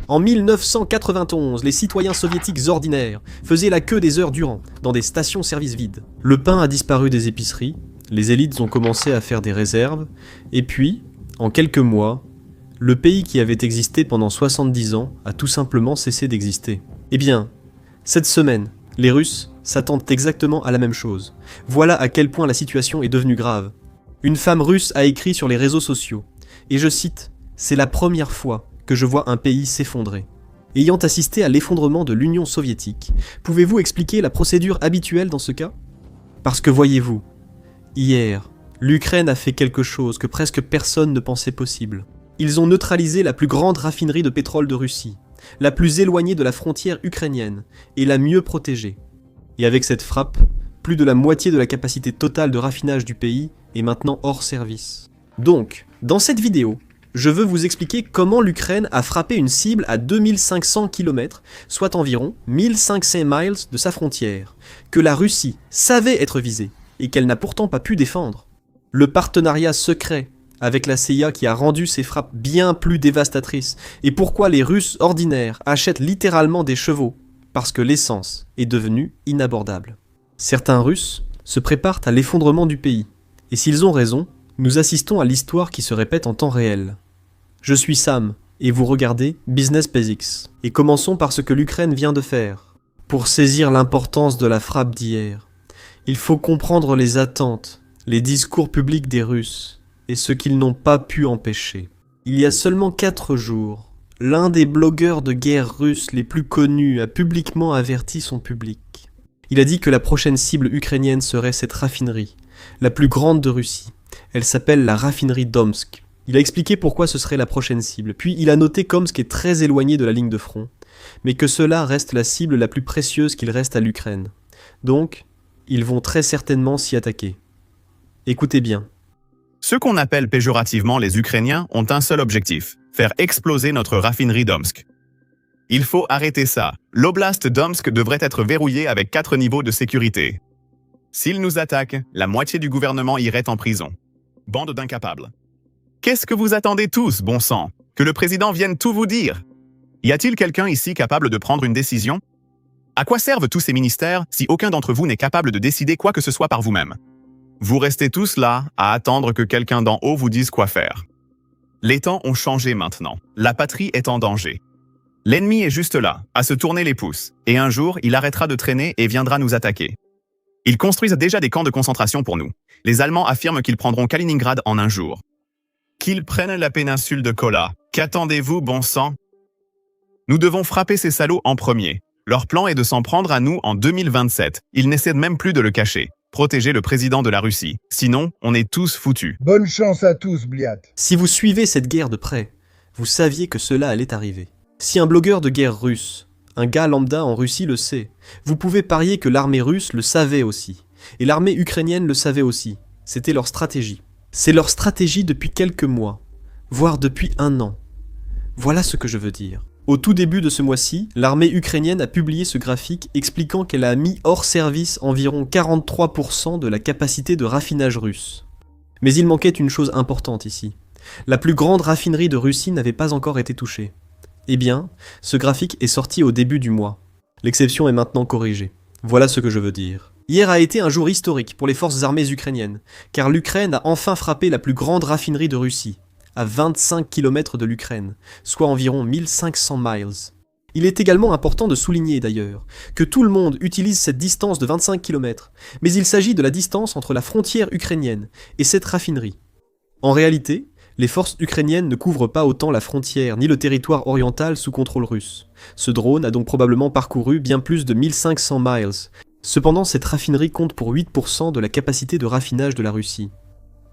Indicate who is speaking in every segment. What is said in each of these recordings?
Speaker 1: En 1991, les citoyens soviétiques ordinaires faisaient la queue des heures durant, dans des stations-service vides. Le pain a disparu des épiceries, les élites ont commencé à faire des réserves, et puis, en quelques mois, le pays qui avait existé pendant 70 ans a tout simplement cessé d'exister. Eh bien, cette semaine, les Russes s'attendent exactement à la même chose. Voilà à quel point la situation est devenue grave. Une femme russe a écrit sur les réseaux sociaux, et je cite, « C'est la première fois que je vois un pays s'effondrer. » Ayant assisté à l'effondrement de l'Union soviétique, pouvez-vous expliquer la procédure habituelle dans ce cas? Parce que voyez-vous, hier, l'Ukraine a fait quelque chose que presque personne ne pensait possible. Ils ont neutralisé la plus grande raffinerie de pétrole de Russie, la plus éloignée de la frontière ukrainienne et la mieux protégée. Et avec cette frappe, plus de la moitié de la capacité totale de raffinage du pays est maintenant hors service. Donc, dans cette vidéo, je veux vous expliquer comment l'Ukraine a frappé une cible à 2500 km, soit environ 1500 miles de sa frontière, que la Russie savait être visée et qu'elle n'a pourtant pas pu défendre. Le partenariat secret avec la CIA qui a rendu ces frappes bien plus dévastatrices, et pourquoi les Russes ordinaires achètent littéralement des chevaux, parce que l'essence est devenue inabordable. Certains Russes se préparent à l'effondrement du pays, et s'ils ont raison, nous assistons à l'histoire qui se répète en temps réel. Je suis Sam, et vous regardez Business Basics. Et commençons par ce que l'Ukraine vient de faire. Pour saisir l'importance de la frappe d'hier, il faut comprendre les attentes, les discours publics des Russes, et ce qu'ils n'ont pas pu empêcher. Il y a seulement 4 jours, l'un des blogueurs de guerre russes les plus connus a publiquement averti son public. Il a dit que la prochaine cible ukrainienne serait cette raffinerie, la plus grande de Russie. Elle s'appelle la raffinerie d'Omsk. Il a expliqué pourquoi ce serait la prochaine cible, puis il a noté qu'Omsk est très éloigné de la ligne de front, mais que cela reste la cible la plus précieuse qu'il reste à l'Ukraine. Donc, ils vont très certainement s'y attaquer. Écoutez bien.
Speaker 2: Ceux qu'on appelle péjorativement les Ukrainiens ont un seul objectif, faire exploser notre raffinerie d'Omsk. Il faut arrêter ça. L'oblast d'Omsk devrait être verrouillé avec 4 niveaux de sécurité. S'ils nous attaquent, la moitié du gouvernement irait en prison. Bande d'incapables. Qu'est-ce que vous attendez tous, bon sang? Que le président vienne tout vous dire? Y a-t-il quelqu'un ici capable de prendre une décision? À quoi servent tous ces ministères si aucun d'entre vous n'est capable de décider quoi que ce soit par vous-même? Vous restez tous là à attendre que quelqu'un d'en haut vous dise quoi faire. Les temps ont changé maintenant. La patrie est en danger. L'ennemi est juste là, à se tourner les pouces, et un jour, il arrêtera de traîner et viendra nous attaquer. Ils construisent déjà des camps de concentration pour nous. Les Allemands affirment qu'ils prendront Kaliningrad en un jour. Qu'ils prennent la péninsule de Kola. Qu'attendez-vous, bon sang? Nous devons frapper ces salauds en premier. Leur plan est de s'en prendre à nous en 2027. Ils n'essaient même plus de le cacher. Protéger le président de la Russie. Sinon, on est tous foutus.
Speaker 3: Bonne chance à tous, Bliat.
Speaker 1: Si vous suivez cette guerre de près, vous saviez que cela allait arriver. Si un blogueur de guerre russe, un gars lambda en Russie le sait, vous pouvez parier que l'armée russe le savait aussi. Et l'armée ukrainienne le savait aussi. C'était leur stratégie. C'est leur stratégie depuis quelques mois, voire depuis 1 an. Voilà ce que je veux dire. Au tout début de ce mois-ci, l'armée ukrainienne a publié ce graphique expliquant qu'elle a mis hors service environ 43% de la capacité de raffinage russe. Mais il manquait une chose importante ici. La plus grande raffinerie de Russie n'avait pas encore été touchée. Eh bien, ce graphique est sorti au début du mois. L'exception est maintenant corrigée. Voilà ce que je veux dire. Hier a été un jour historique pour les forces armées ukrainiennes, car l'Ukraine a enfin frappé la plus grande raffinerie de Russie, à 25 km de l'Ukraine, soit environ 1500 miles. Il est également important de souligner d'ailleurs que tout le monde utilise cette distance de 25 km, mais il s'agit de la distance entre la frontière ukrainienne et cette raffinerie. En réalité, les forces ukrainiennes ne couvrent pas autant la frontière ni le territoire oriental sous contrôle russe. Ce drone a donc probablement parcouru bien plus de 1500 miles. Cependant, cette raffinerie compte pour 8% de la capacité de raffinage de la Russie.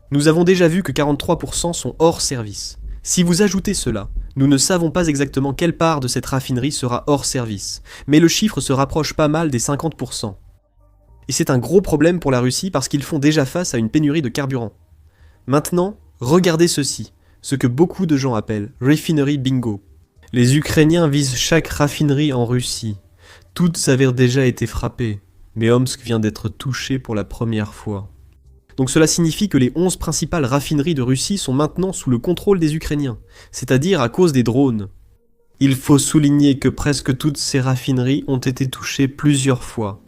Speaker 1: Nous avons déjà vu que 43% sont hors service. Si vous ajoutez cela, nous ne savons pas exactement quelle part de cette raffinerie sera hors service, mais le chiffre se rapproche pas mal des 50%. Et c'est un gros problème pour la Russie parce qu'ils font déjà face à une pénurie de carburant. Maintenant, regardez ceci, ce que beaucoup de gens appellent « refinery bingo ». Les Ukrainiens visent chaque raffinerie en Russie. Toutes avaient déjà été frappées, mais Omsk vient d'être touché pour la première fois. Donc cela signifie que les 11 principales raffineries de Russie sont maintenant sous le contrôle des Ukrainiens, c'est-à-dire à cause des drones. Il faut souligner que presque toutes ces raffineries ont été touchées plusieurs fois.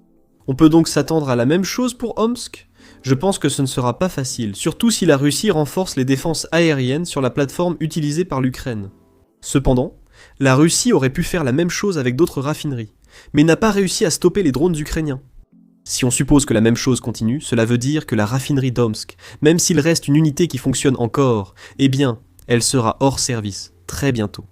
Speaker 1: On peut donc s'attendre à la même chose pour Omsk ? Je pense que ce ne sera pas facile, surtout si la Russie renforce les défenses aériennes sur la plateforme utilisée par l'Ukraine. Cependant, la Russie aurait pu faire la même chose avec d'autres raffineries, mais n'a pas réussi à stopper les drones ukrainiens. Si on suppose que la même chose continue, cela veut dire que la raffinerie d'Omsk, même s'il reste une unité qui fonctionne encore, eh bien, elle sera hors service, très bientôt.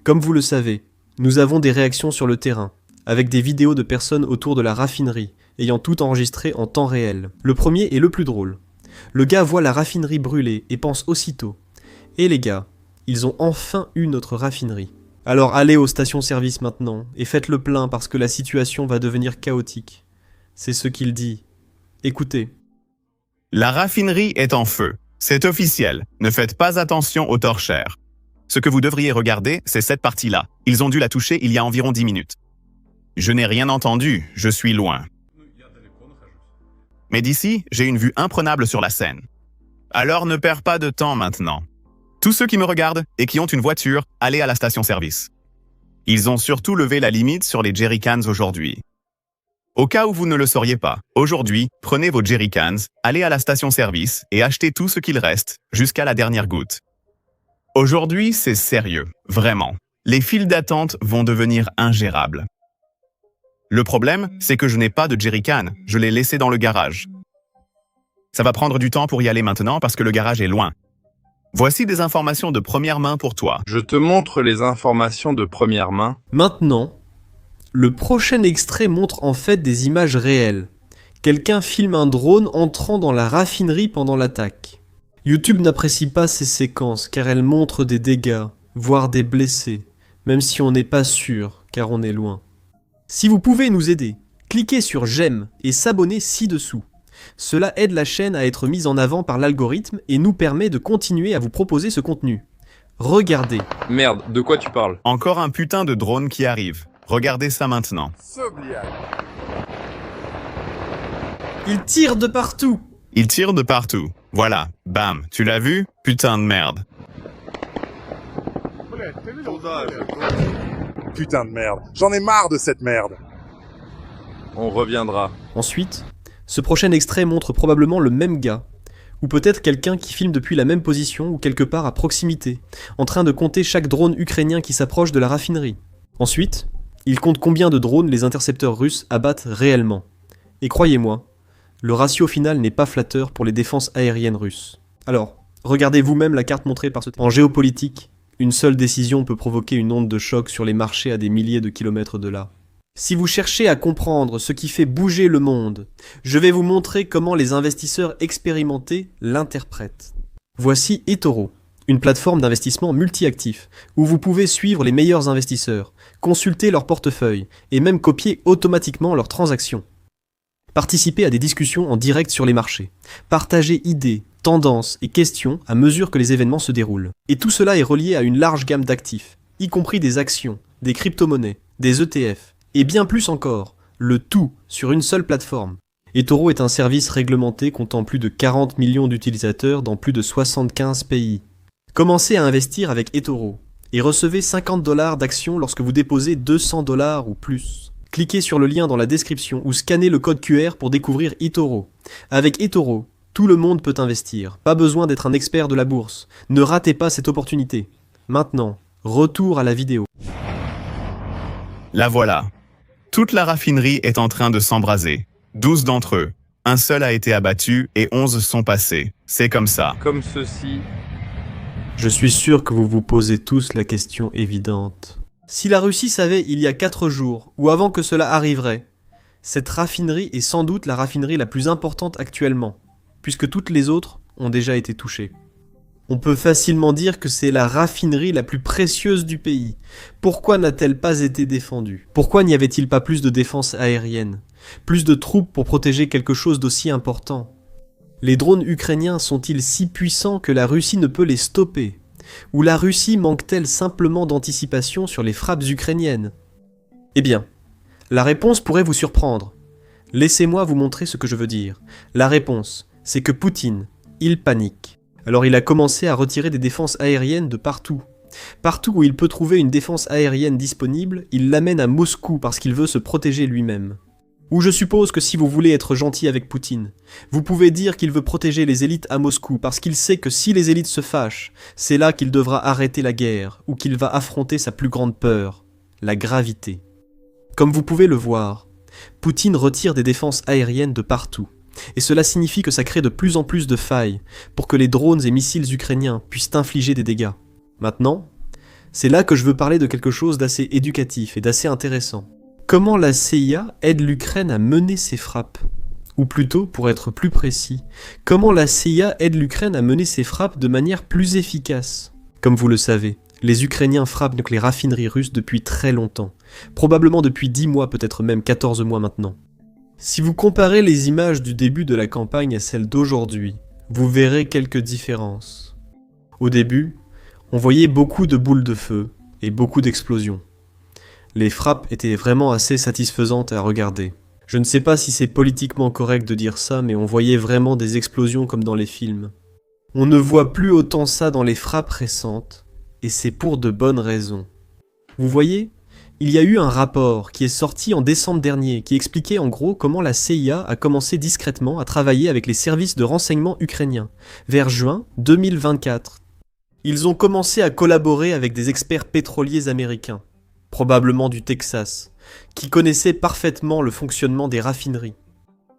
Speaker 1: Comme vous le savez, nous avons des réactions sur le terrain, avec des vidéos de personnes autour de la raffinerie, ayant tout enregistré en temps réel. Le premier est le plus drôle. Le gars voit la raffinerie brûler et pense aussitôt « Eh les gars, ils ont enfin eu notre raffinerie. Alors allez aux stations-service maintenant, et faites le plein parce que la situation va devenir chaotique. » C'est ce qu'il dit. Écoutez.
Speaker 2: La raffinerie est en feu. C'est officiel. Ne faites pas attention aux torchères. Ce que vous devriez regarder, c'est cette partie-là. Ils ont dû la toucher il y a environ 10 minutes. Je n'ai rien entendu, je suis loin. Mais d'ici, j'ai une vue imprenable sur la scène. Alors ne perds pas de temps maintenant. Tous ceux qui me regardent et qui ont une voiture, allez à la station-service. Ils ont surtout levé la limite sur les jerrycans aujourd'hui. Au cas où vous ne le sauriez pas, aujourd'hui, prenez vos jerrycans, allez à la station-service et achetez tout ce qu'il reste, jusqu'à la dernière goutte. Aujourd'hui, c'est sérieux, vraiment. Les files d'attente vont devenir ingérables. Le problème, c'est que je n'ai pas de jerrycan, je l'ai laissé dans le garage. Ça va prendre du temps pour y aller maintenant parce que le garage est loin. Voici des informations de première main pour toi.
Speaker 3: Je te montre les informations de première main.
Speaker 1: Maintenant, le prochain extrait montre en fait des images réelles. Quelqu'un filme un drone entrant dans la raffinerie pendant l'attaque. YouTube n'apprécie pas ces séquences car elles montrent des dégâts, voire des blessés, même si on n'est pas sûr car on est loin. Si vous pouvez nous aider, cliquez sur j'aime et s'abonner ci-dessous. Cela aide la chaîne à être mise en avant par l'algorithme et nous permet de continuer à vous proposer ce contenu. Regardez.
Speaker 3: Merde, de quoi tu parles?
Speaker 2: Encore un putain de drone qui arrive. Regardez ça maintenant.
Speaker 1: Il tire de partout.
Speaker 2: Il tire de partout. Voilà, bam, tu l'as vu? Putain de merde.
Speaker 4: Putain de merde. J'en ai marre de cette merde.
Speaker 3: On reviendra.
Speaker 1: Ensuite, ce prochain extrait montre probablement le même gars, ou peut-être quelqu'un qui filme depuis la même position ou quelque part à proximité, en train de compter chaque drone ukrainien qui s'approche de la raffinerie. Ensuite, il compte combien de drones les intercepteurs russes abattent réellement. Et croyez-moi, le ratio final n'est pas flatteur pour les défenses aériennes russes. Alors, regardez vous-même la carte montrée par ce... En géopolitique, une seule décision peut provoquer une onde de choc sur les marchés à des milliers de kilomètres de là. Si vous cherchez à comprendre ce qui fait bouger le monde, je vais vous montrer comment les investisseurs expérimentés l'interprètent. Voici eToro, une plateforme d'investissement multi-actifs, où vous pouvez suivre les meilleurs investisseurs, consulter leur portefeuille et même copier automatiquement leurs transactions. Participer à des discussions en direct sur les marchés, partager idées, tendances et questions à mesure que les événements se déroulent. Et tout cela est relié à une large gamme d'actifs, y compris des actions, des crypto-monnaies, des ETF, et bien plus encore, le tout sur une seule plateforme. eToro est un service réglementé comptant plus de 40 millions d'utilisateurs dans plus de 75 pays. Commencez à investir avec eToro et recevez $50 d'actions lorsque vous déposez $200 ou plus. Cliquez sur le lien dans la description ou scannez le code QR pour découvrir eToro. Avec eToro, tout le monde peut investir, pas besoin d'être un expert de la bourse. Ne ratez pas cette opportunité. Maintenant, retour à la vidéo.
Speaker 2: La voilà. Toute la raffinerie est en train de s'embraser. 12 d'entre eux. Un seul a été abattu et 11 sont passés. C'est comme ça.
Speaker 3: Comme ceci.
Speaker 1: Je suis sûr que vous vous posez tous la question évidente. Si la Russie savait il y a 4 jours, ou avant que cela arriverait, cette raffinerie est sans doute la raffinerie la plus importante actuellement, puisque toutes les autres ont déjà été touchées. On peut facilement dire que c'est la raffinerie la plus précieuse du pays. Pourquoi n'a-t-elle pas été défendue? Pourquoi n'y avait-il pas plus de défense aérienne? Plus de troupes pour protéger quelque chose d'aussi important? Les drones ukrainiens sont-ils si puissants que la Russie ne peut les stopper? Ou la Russie manque-t-elle simplement d'anticipation sur les frappes ukrainiennes? Eh bien, la réponse pourrait vous surprendre. Laissez-moi vous montrer ce que je veux dire. La réponse, c'est que Poutine, il panique. Alors il a commencé à retirer des défenses aériennes de partout. Partout où il peut trouver une défense aérienne disponible, il l'amène à Moscou parce qu'il veut se protéger lui-même. Ou je suppose que si vous voulez être gentil avec Poutine, vous pouvez dire qu'il veut protéger les élites à Moscou parce qu'il sait que si les élites se fâchent, c'est là qu'il devra arrêter la guerre ou qu'il va affronter sa plus grande peur, la gravité. Comme vous pouvez le voir, Poutine retire des défenses aériennes de partout. Et cela signifie que ça crée de plus en plus de failles pour que les drones et missiles ukrainiens puissent infliger des dégâts. Maintenant, c'est là que je veux parler de quelque chose d'assez éducatif et d'assez intéressant. Comment la CIA aide l'Ukraine à mener ses frappes ? Ou plutôt, pour être plus précis, comment la CIA aide l'Ukraine à mener ses frappes de manière plus efficace ? Comme vous le savez, les Ukrainiens frappent donc les raffineries russes depuis très longtemps, probablement depuis 10 mois, peut-être même 14 mois maintenant. Si vous comparez les images du début de la campagne à celles d'aujourd'hui, vous verrez quelques différences. Au début, on voyait beaucoup de boules de feu et beaucoup d'explosions. Les frappes étaient vraiment assez satisfaisantes à regarder. Je ne sais pas si c'est politiquement correct de dire ça, mais on voyait vraiment des explosions comme dans les films. On ne voit plus autant ça dans les frappes récentes, et c'est pour de bonnes raisons. Vous voyez, il y a eu un rapport qui est sorti en décembre dernier qui expliquait en gros comment la CIA a commencé discrètement à travailler avec les services de renseignement ukrainiens, vers juin 2024. Ils ont commencé à collaborer avec des experts pétroliers américains, probablement du Texas, qui connaissaient parfaitement le fonctionnement des raffineries.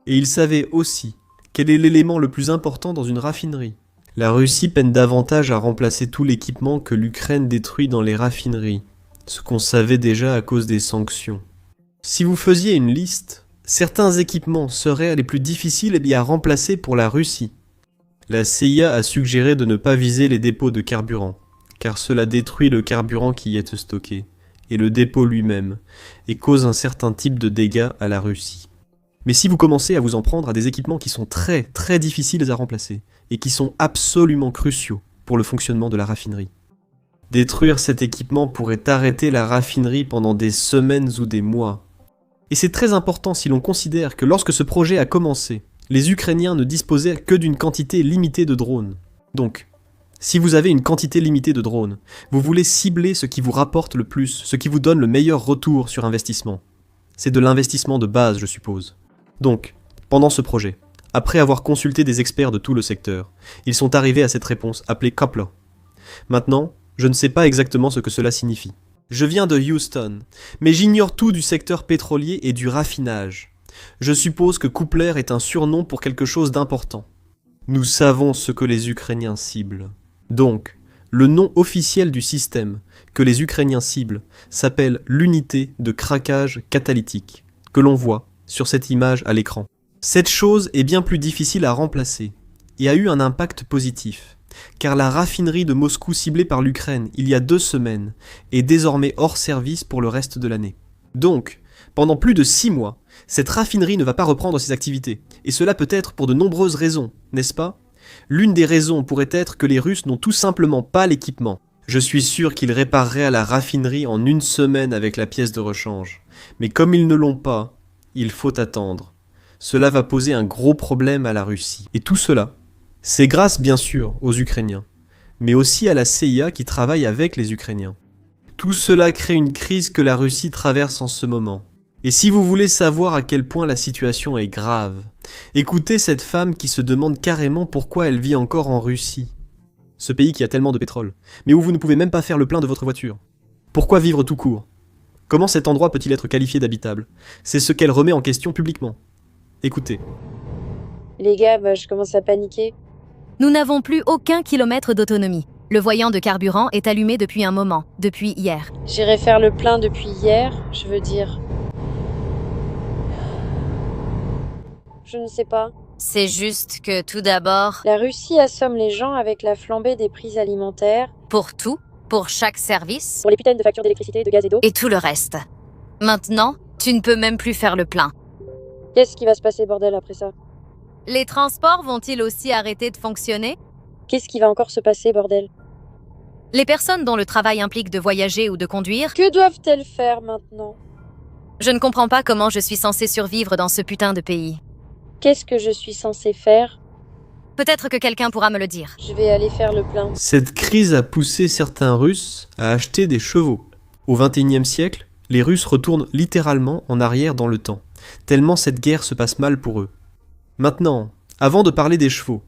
Speaker 1: Et ils savaient aussi quel est l'élément le plus important dans une raffinerie. La Russie peine davantage à remplacer tout l'équipement que l'Ukraine détruit dans les raffineries, ce qu'on savait déjà à cause des sanctions. Si vous faisiez une liste, certains équipements seraient les plus difficiles à remplacer pour la Russie. La CIA a suggéré de ne pas viser les dépôts de carburant, car cela détruit le carburant qui y est stocké, et le dépôt lui-même, et cause un certain type de dégâts à la Russie. Mais si vous commencez à vous en prendre à des équipements qui sont très très difficiles à remplacer, et qui sont absolument cruciaux pour le fonctionnement de la raffinerie, détruire cet équipement pourrait arrêter la raffinerie pendant des semaines ou des mois. Et c'est très important si l'on considère que lorsque ce projet a commencé, les Ukrainiens ne disposaient que d'une quantité limitée de drones. Donc, si vous avez une quantité limitée de drones, vous voulez cibler ce qui vous rapporte le plus, ce qui vous donne le meilleur retour sur investissement. C'est de l'investissement de base, je suppose. Donc, pendant ce projet, après avoir consulté des experts de tout le secteur, ils sont arrivés à cette réponse appelée Coupler. Maintenant, je ne sais pas exactement ce que cela signifie. Je viens de Houston, mais j'ignore tout du secteur pétrolier et du raffinage. Je suppose que Coupler est un surnom pour quelque chose d'important. Nous savons ce que les Ukrainiens ciblent. Donc, le nom officiel du système que les Ukrainiens ciblent s'appelle l'unité de craquage catalytique, que l'on voit sur cette image à l'écran. Cette chose est bien plus difficile à remplacer et a eu un impact positif, car la raffinerie de Moscou ciblée par l'Ukraine il y a 2 semaines est désormais hors service pour le reste de l'année. Donc, pendant plus de 6 mois, cette raffinerie ne va pas reprendre ses activités, et cela peut être pour de nombreuses raisons, n'est-ce pas ? L'une des raisons pourrait être que les Russes n'ont tout simplement pas l'équipement. Je suis sûr qu'ils répareraient à la raffinerie en 1 semaine avec la pièce de rechange. Mais comme ils ne l'ont pas, il faut attendre. Cela va poser un gros problème à la Russie. Et tout cela, c'est grâce bien sûr aux Ukrainiens, mais aussi à la CIA qui travaille avec les Ukrainiens. Tout cela crée une crise que la Russie traverse en ce moment. Et si vous voulez savoir à quel point la situation est grave, écoutez cette femme qui se demande carrément pourquoi elle vit encore en Russie. Ce pays qui a tellement de pétrole, mais où vous ne pouvez même pas faire le plein de votre voiture. Pourquoi vivre tout court ? Comment cet endroit peut-il être qualifié d'habitable ? C'est ce qu'elle remet en question publiquement. Écoutez.
Speaker 5: Les gars, je commence à paniquer.
Speaker 6: Nous n'avons plus aucun kilomètre d'autonomie. Le voyant de carburant est allumé depuis un moment, depuis hier.
Speaker 5: J'irai faire le plein depuis hier, je veux dire. Je ne sais pas.
Speaker 6: C'est juste que tout d'abord,
Speaker 5: La Russie assomme les gens avec la flambée des prix alimentaires,
Speaker 6: pour tout, pour chaque service,
Speaker 5: pour les putains de factures d'électricité, de gaz et d'eau.
Speaker 6: et tout le reste. Maintenant, tu ne peux même plus faire le plein.
Speaker 5: Qu'est-ce qui va se passer, bordel, après ça ?
Speaker 6: Les transports vont-ils aussi arrêter de fonctionner ?
Speaker 5: Qu'est-ce qui va encore se passer, bordel ?
Speaker 6: Les personnes dont le travail implique de voyager ou de conduire,
Speaker 5: Que doivent-elles faire maintenant ?
Speaker 6: je ne comprends pas comment je suis censée survivre dans ce putain de pays.
Speaker 5: Qu'est-ce que je suis censée faire ?
Speaker 6: Peut-être que quelqu'un pourra me le dire.
Speaker 5: Je vais aller faire le plein.
Speaker 1: Cette crise a poussé certains Russes à acheter des chevaux. Au XXIe siècle, les Russes retournent littéralement en arrière dans le temps, tellement cette guerre se passe mal pour eux. Maintenant, avant de parler des chevaux,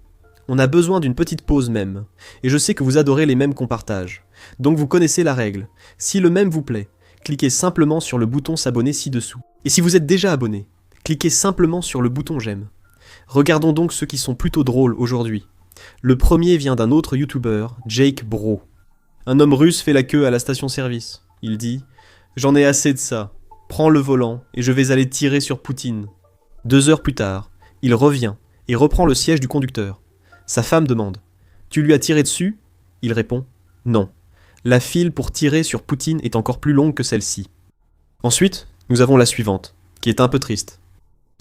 Speaker 1: on a besoin d'une petite pause même, et je sais que vous adorez les mèmes qu'on partage. Donc vous connaissez la règle. Si le mème vous plaît, cliquez simplement sur le bouton s'abonner ci-dessous. Et si vous êtes déjà abonné, cliquez simplement sur le bouton j'aime. Regardons donc ceux qui sont plutôt drôles aujourd'hui. Le premier vient d'un autre youtubeur, Jake Bro. Un homme russe fait la queue à la station-service. Il dit « J'en ai assez de ça. Prends le volant et je vais aller tirer sur Poutine. » 2 heures plus tard, il revient et reprend le siège du conducteur. Sa femme demande « Tu lui as tiré dessus ?» Il répond « Non. La file pour tirer sur Poutine est encore plus longue que celle-ci. » Ensuite, nous avons la suivante, qui est un peu triste.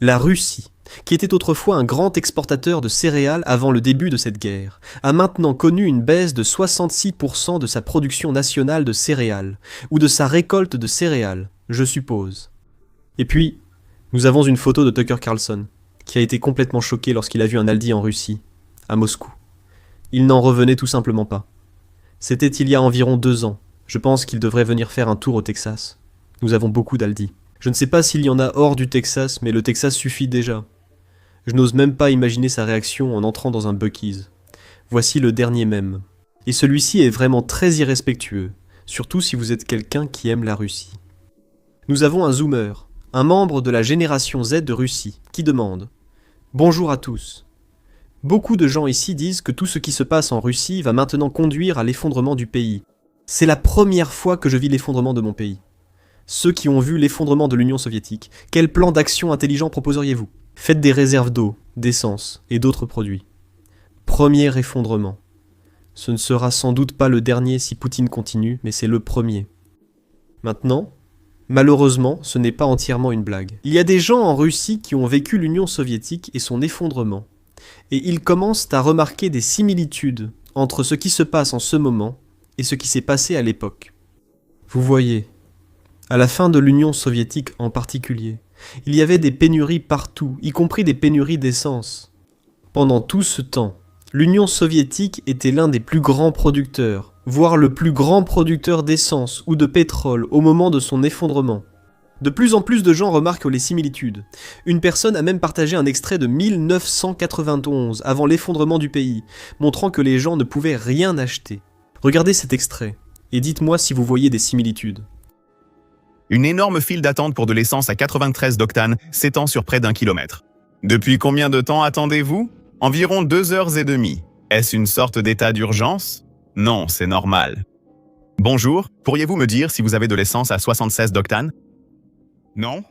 Speaker 1: La Russie, qui était autrefois un grand exportateur de céréales avant le début de cette guerre, a maintenant connu une baisse de 66% de sa production nationale de céréales, ou de sa récolte de céréales, je suppose. Et puis, nous avons une photo de Tucker Carlson, qui a été complètement choqué lorsqu'il a vu un Aldi en Russie, à Moscou. Il n'en revenait tout simplement pas. C'était il y a environ 2 ans. Je pense qu'il devrait venir faire un tour au Texas. Nous avons beaucoup d'Aldi. Je ne sais pas s'il y en a hors du Texas, mais le Texas suffit déjà. Je n'ose même pas imaginer sa réaction en entrant dans un Buc-ee's. Voici le dernier mème. Et celui-ci est vraiment très irrespectueux, surtout si vous êtes quelqu'un qui aime la Russie. Nous avons un zoomer, un membre de la génération Z de Russie, qui demande « Bonjour à tous. Beaucoup de gens ici disent que tout ce qui se passe en Russie va maintenant conduire à l'effondrement du pays. C'est la première fois que je vis l'effondrement de mon pays. Ceux qui ont vu l'effondrement de l'Union soviétique, quel plan d'action intelligent proposeriez-vous ? Faites des réserves d'eau, d'essence et d'autres produits. Premier effondrement. Ce ne sera sans doute pas le dernier si Poutine continue, mais c'est le premier. Maintenant, malheureusement, ce n'est pas entièrement une blague. Il y a des gens en Russie qui ont vécu l'Union soviétique et son effondrement. Et ils commencent à remarquer des similitudes entre ce qui se passe en ce moment et ce qui s'est passé à l'époque. Vous voyez, à la fin de l'Union soviétique en particulier, il y avait des pénuries partout, y compris des pénuries d'essence. Pendant tout ce temps, l'Union soviétique était l'un des plus grands producteurs, voire le plus grand producteur d'essence ou de pétrole au moment de son effondrement. De plus en plus de gens remarquent les similitudes. Une personne a même partagé un extrait de 1991, avant l'effondrement du pays, montrant que les gens ne pouvaient rien acheter. Regardez cet extrait, et dites-moi si vous voyez des similitudes.
Speaker 2: Une énorme file d'attente pour de l'essence à 93 d'octane s'étend sur près d'1 kilomètre. Depuis combien de temps attendez-vous ? Environ 2 heures et demie. Est-ce une sorte d'état d'urgence ? Non, c'est normal. Bonjour, pourriez-vous me dire si vous avez de l'essence à 76 d'octane ? Non ?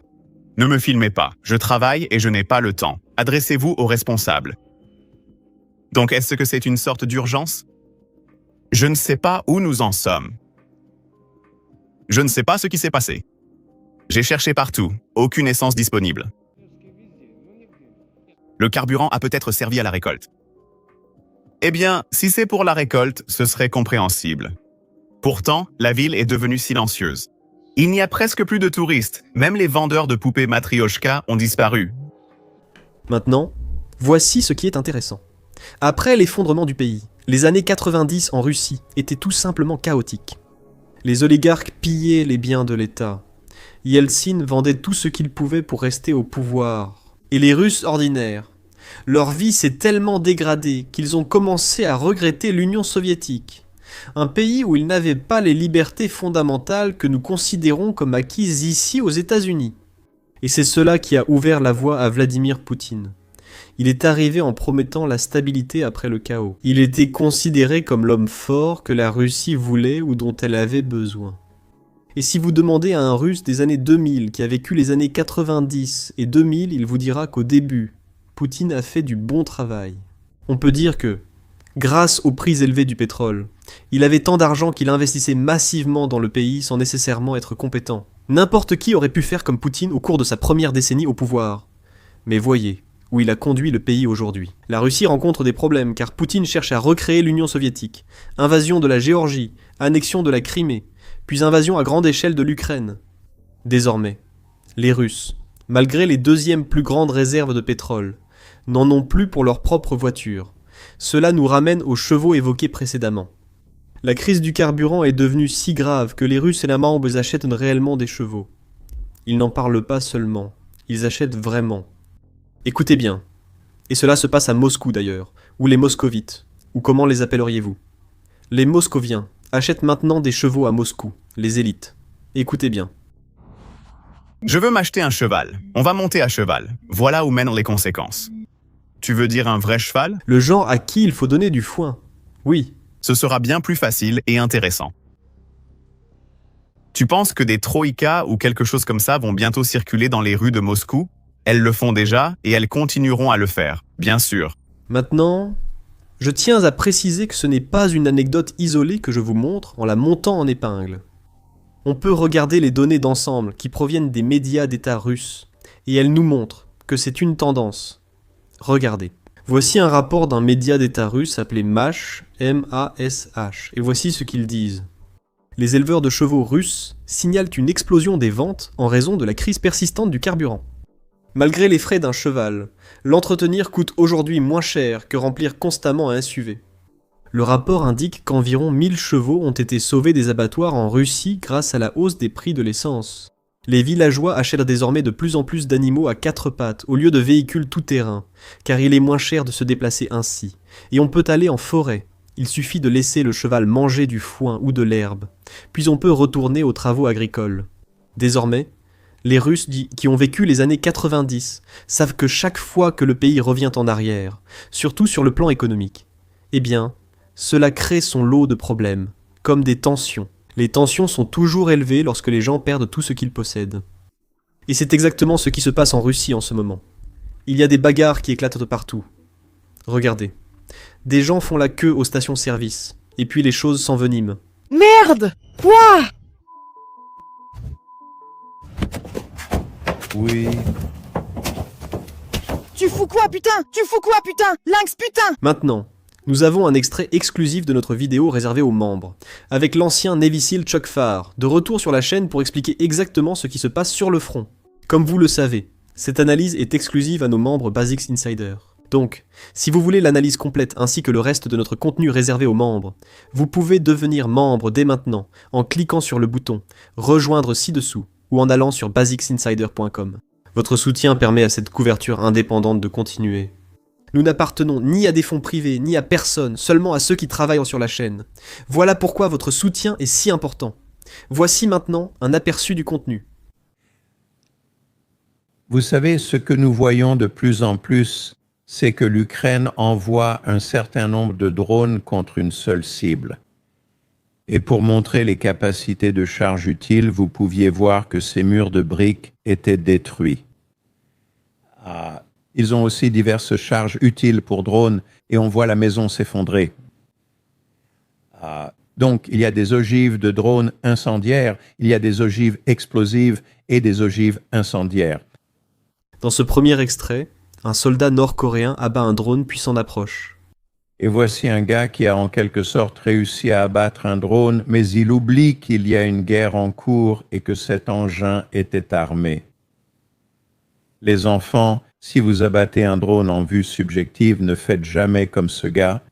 Speaker 2: Ne me filmez pas, je travaille et je n'ai pas le temps. Adressez-vous aux responsables. Donc est-ce que c'est une sorte d'urgence ? Je ne sais pas où nous en sommes. Je ne sais pas ce qui s'est passé. J'ai cherché partout, aucune essence disponible. Le carburant a peut-être servi à la récolte. Eh bien, si c'est pour la récolte, ce serait compréhensible. Pourtant, la ville est devenue silencieuse. Il n'y a presque plus de touristes, même les vendeurs de poupées Matryoshka ont disparu.
Speaker 1: Maintenant, voici ce qui est intéressant. Après l'effondrement du pays, les années 90 en Russie étaient tout simplement chaotiques. Les oligarques pillaient les biens de l'État. Yeltsin vendait tout ce qu'il pouvait pour rester au pouvoir. Et les Russes ordinaires, leur vie s'est tellement dégradée qu'ils ont commencé à regretter l'Union soviétique. Un pays où ils n'avaient pas les libertés fondamentales que nous considérons comme acquises ici aux États-Unis. Et c'est cela qui a ouvert la voie à Vladimir Poutine. Il est arrivé en promettant la stabilité après le chaos. Il était considéré comme l'homme fort que la Russie voulait ou dont elle avait besoin. Et si vous demandez à un Russe des années 2000 qui a vécu les années 90 et 2000, il vous dira qu'au début, Poutine a fait du bon travail. On peut dire que, grâce aux prix élevés du pétrole, il avait tant d'argent qu'il investissait massivement dans le pays sans nécessairement être compétent. N'importe qui aurait pu faire comme Poutine au cours de sa première décennie au pouvoir. Mais voyez où il a conduit le pays aujourd'hui. La Russie rencontre des problèmes car Poutine cherche à recréer l'Union soviétique. Invasion de la Géorgie, annexion de la Crimée, puis invasion à grande échelle de l'Ukraine. Désormais, les Russes, malgré les 2e plus grandes réserves de pétrole, n'en ont plus pour leurs propres voitures, Cela nous ramène aux chevaux évoqués précédemment. La crise du carburant est devenue si grave que les Russes et les Mambes achètent réellement des chevaux. Ils n'en parlent pas seulement, ils achètent vraiment. Écoutez bien. Et cela se passe à Moscou d'ailleurs, ou les moscovites, ou comment les appelleriez-vous? Les moscoviens achètent maintenant des chevaux à Moscou, les élites. Écoutez bien.
Speaker 2: Je veux m'acheter un cheval. On va monter à cheval. Voilà où mènent les conséquences. Tu veux dire un vrai cheval?
Speaker 1: Le genre à qui il faut donner du foin. Oui.
Speaker 2: Ce sera bien plus facile et intéressant. Tu penses que des troïkas ou quelque chose comme ça vont bientôt circuler dans les rues de Moscou? Elles le font déjà et elles continueront à le faire, bien sûr.
Speaker 1: Maintenant, je tiens à préciser que ce n'est pas une anecdote isolée que je vous montre en la montant en épingle. On peut regarder les données d'ensemble qui proviennent des médias d'État russes, et elles nous montrent que c'est une tendance. Regardez. Voici un rapport d'un média d'État russe appelé MASH, M-A-S-H, et voici ce qu'ils disent. Les éleveurs de chevaux russes signalent une explosion des ventes en raison de la crise persistante du carburant. Malgré les frais d'un cheval, l'entretenir coûte aujourd'hui moins cher que remplir constamment un SUV. Le rapport indique qu'environ 1000 chevaux ont été sauvés des abattoirs en Russie grâce à la hausse des prix de l'essence. Les villageois achètent désormais de plus en plus d'animaux à 4 pattes au lieu de véhicules tout-terrain, car il est moins cher de se déplacer ainsi. Et on peut aller en forêt. Il suffit de laisser le cheval manger du foin ou de l'herbe, puis on peut retourner aux travaux agricoles. Désormais, les Russes qui ont vécu les années 90 savent que chaque fois que le pays revient en arrière, surtout sur le plan économique, eh bien, cela crée son lot de problèmes, comme des tensions. Les tensions sont toujours élevées lorsque les gens perdent tout ce qu'ils possèdent. Et c'est exactement ce qui se passe en Russie en ce moment. Il y a des bagarres qui éclatent de partout. Regardez. Des gens font la queue aux stations-service, et puis les choses s'enveniment.
Speaker 7: Merde! Quoi?
Speaker 8: Oui.
Speaker 7: Tu fous quoi, putain? Tu fous quoi, putain? Lynx, putain!
Speaker 1: Maintenant, nous avons un extrait exclusif de notre vidéo réservé aux membres, avec l'ancien Navy Seal Chuck Farr, de retour sur la chaîne pour expliquer exactement ce qui se passe sur le front. Comme vous le savez, cette analyse est exclusive à nos membres Basics Insider. Donc, si vous voulez l'analyse complète ainsi que le reste de notre contenu réservé aux membres, vous pouvez devenir membre dès maintenant en cliquant sur le bouton « Rejoindre ci-dessous » ou en allant sur basicsinsider.com. Votre soutien permet à cette couverture indépendante de continuer. Nous n'appartenons ni à des fonds privés, ni à personne, seulement à ceux qui travaillent sur la chaîne. Voilà pourquoi votre soutien est si important. Voici maintenant un aperçu du contenu.
Speaker 8: Vous savez, ce que nous voyons de plus en plus, c'est que l'Ukraine envoie un certain nombre de drones contre une seule cible. Et pour montrer les capacités de charge utiles, vous pouviez voir que ces murs de briques étaient détruits. Ils ont aussi diverses charges utiles pour drones et on voit la maison s'effondrer. Donc, il y a des ogives de drones incendiaires, il y a des ogives explosives et des ogives incendiaires.
Speaker 1: Dans ce premier extrait, un soldat nord-coréen abat un drone puis s'en approche.
Speaker 8: Et voici un gars qui a en quelque sorte réussi à abattre un drone, mais il oublie qu'il y a une guerre en cours et que cet engin était armé. Les enfants, si vous abattez un drone en vue subjective, ne faites jamais comme ce gars.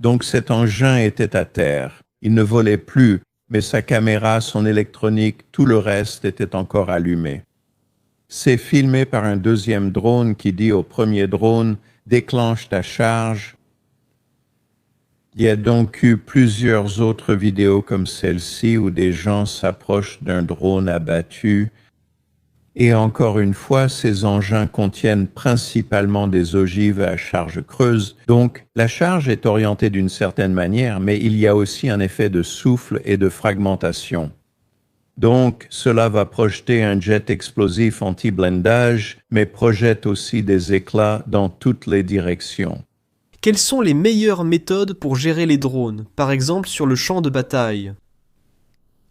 Speaker 8: Donc cet engin était à terre. Il ne volait plus, mais sa caméra, son électronique, tout le reste était encore allumé. C'est filmé par un deuxième drone qui dit au premier drone « Déclenche ta charge ». Il y a donc eu plusieurs autres vidéos comme celle-ci où des gens s'approchent d'un drone abattu. Et encore une fois, ces engins contiennent principalement des ogives à charge creuse. Donc, la charge est orientée d'une certaine manière, mais il y a aussi un effet de souffle et de fragmentation. Donc, cela va projeter un jet explosif anti-blindage, mais projette aussi des éclats dans toutes les directions.
Speaker 1: Quelles sont les meilleures méthodes pour gérer les drones, par exemple sur le champ de bataille?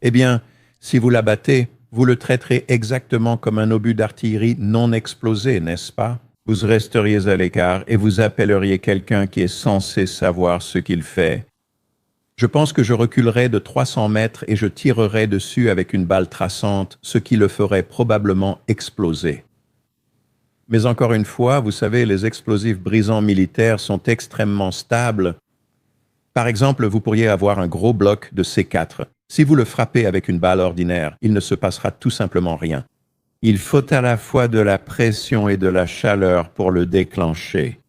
Speaker 8: Eh bien, si vous l'abattez, vous le traiterez exactement comme un obus d'artillerie non explosé, n'est-ce pas? Vous resteriez à l'écart et vous appelleriez quelqu'un qui est censé savoir ce qu'il fait. Je pense que je reculerai de 300 mètres et je tirerai dessus avec une balle traçante, ce qui le ferait probablement exploser. Mais encore une fois, vous savez, les explosifs brisants militaires sont extrêmement stables. Par exemple, vous pourriez avoir un gros bloc de C4. Si vous le frappez avec une balle ordinaire, il ne se passera tout simplement rien. Il faut à la fois de la pression et de la chaleur pour le déclencher.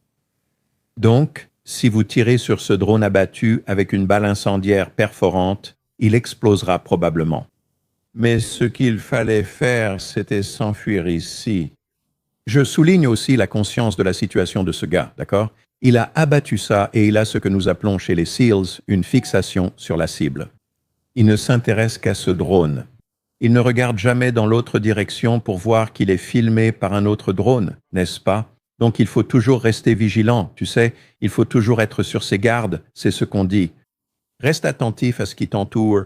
Speaker 8: Donc, si vous tirez sur ce drone abattu avec une balle incendiaire perforante, il explosera probablement. Mais ce qu'il fallait faire, c'était s'enfuir ici. Je souligne aussi la conscience de la situation de ce gars, d'accord? Il a abattu ça et il a ce que nous appelons chez les SEALs une fixation sur la cible. Il ne s'intéresse qu'à ce drone. Il ne regarde jamais dans l'autre direction pour voir qu'il est filmé par un autre drone, n'est-ce pas? Donc il faut toujours rester vigilant, tu sais, il faut toujours être sur ses gardes, c'est ce qu'on dit. Reste attentif à ce qui t'entoure